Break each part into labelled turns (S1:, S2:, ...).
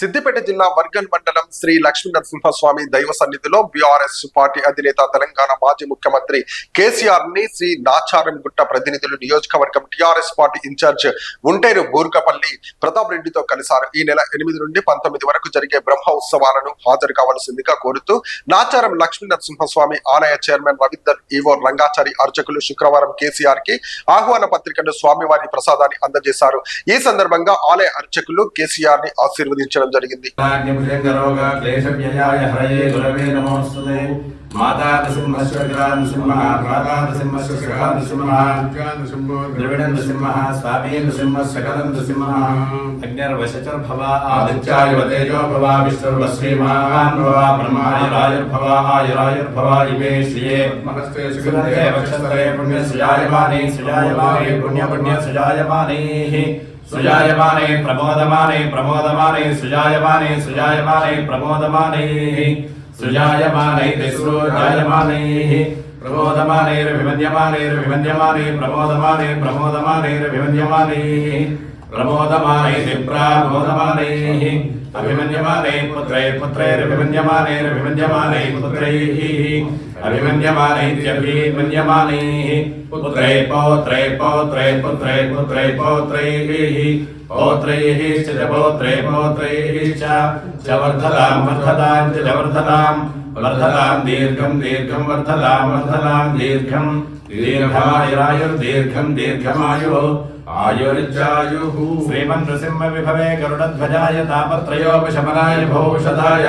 S1: సిద్దిపేట జిల్లా వర్గల్ మండలం శ్రీ లక్ష్మీ నరసింహస్వామి దైవ సన్నిధిలో బీఆర్ఎస్ పార్టీ అధినేత తెలంగాణ మాజీ ముఖ్యమంత్రి కేసీఆర్ ని శ్రీ నాచారంగుట్ట ప్రతినిధులు నియోజకవర్గం TRS party incharge Unteru బూర్కపల్లి Pratap రెడ్డితో కలిశారు. ఈ నెల 8 నుండి 19 వరకు జరిగే బ్రహ్మ ఉత్సవాలను హాజరు కావాల్సిందిగా కోరుతూ నాచారం లక్ష్మీ నరసింహస్వామి ఆలయ చైర్మన్ రవీందర్ ఈవో రంగాచారి అర్చకులు శుక్రవారం కేసీఆర్ కి ఆహ్వాన పత్రికను స్వామివారి ప్రసాదాన్ని అందజేశారు. ఈ సందర్భంగా ఆలయ అర్చకులు కేసీఆర్ ని ఆశీర్వదించారు. జరిగింది.
S2: माता नृसिंहस्वग्रा नृसिंहः प्राता नृसिंहस्वग्रा नृसिंहः द्रविड़ नृसिंहः स्वामी नृसिंहः सकलं नृसिंहः अग्निर्वशचर्भवा आदित्याय तेजो भवा विष्णुर्वश्रीमान् भवा ब्रह्माय रायर्भवा आयुरायुर्भवा इमे श्रिये नमस्ते सुगन्धे वक्षस्थले पुण्यसुजायमाने पुण्यसुजायमाने सुजायमाने प्रमोदमाने प्रमोदमाने सुजायमाने सुजायमाने प्रमोदमाने सुजायमाने सुजायमाने प्रमोदमाने विमन्यमाने प्रमोदमाने प्रमोदमाने प्रमोदमाने प्रमोदमाने अभिमन्यमाने पुत्रैरभिमन्यमाने पुत्रैः अभिमन्यमाने अभिमन्यमाने पुत्रै पौत्रैः पौत्रैः च वर्धतां दीर्घं वर्धतां दीर्घमायुर्दीर्घमायुः आयुर्जायुः श्रीमन् नृसिंह विभवे गरुडध्वजाय तापत्रयोपशमनाय भौषधाय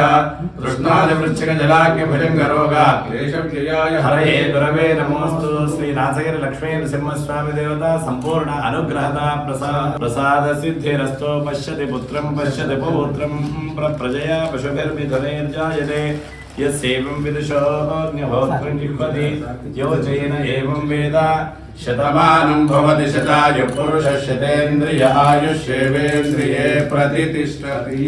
S2: तृष्णाय वृश्चिकजलाग्नि भुजङ्गरोगात् क्लेशव्ययाय हरये गुरवे नमोऽस्तु. श्री नाचगिरि लक्ष्मी नृसिंहस्वामी देवता संपूर्ण अनुग्रहता प्रसाद सिद्धिरस्तो. पश्यति पुत्रं पश्यति पौत्रं प्रजया पशुभिर्मिथुनैर्जायते यस्यैवं विदुषोऽग्निहोत्रं जिह्वति यो चैन एवं वेद शतमानं भवति शतायुः पुरुषः शतेन्द्रिय आयुष्येवेन्द्रिये प्रतितिष्ठति.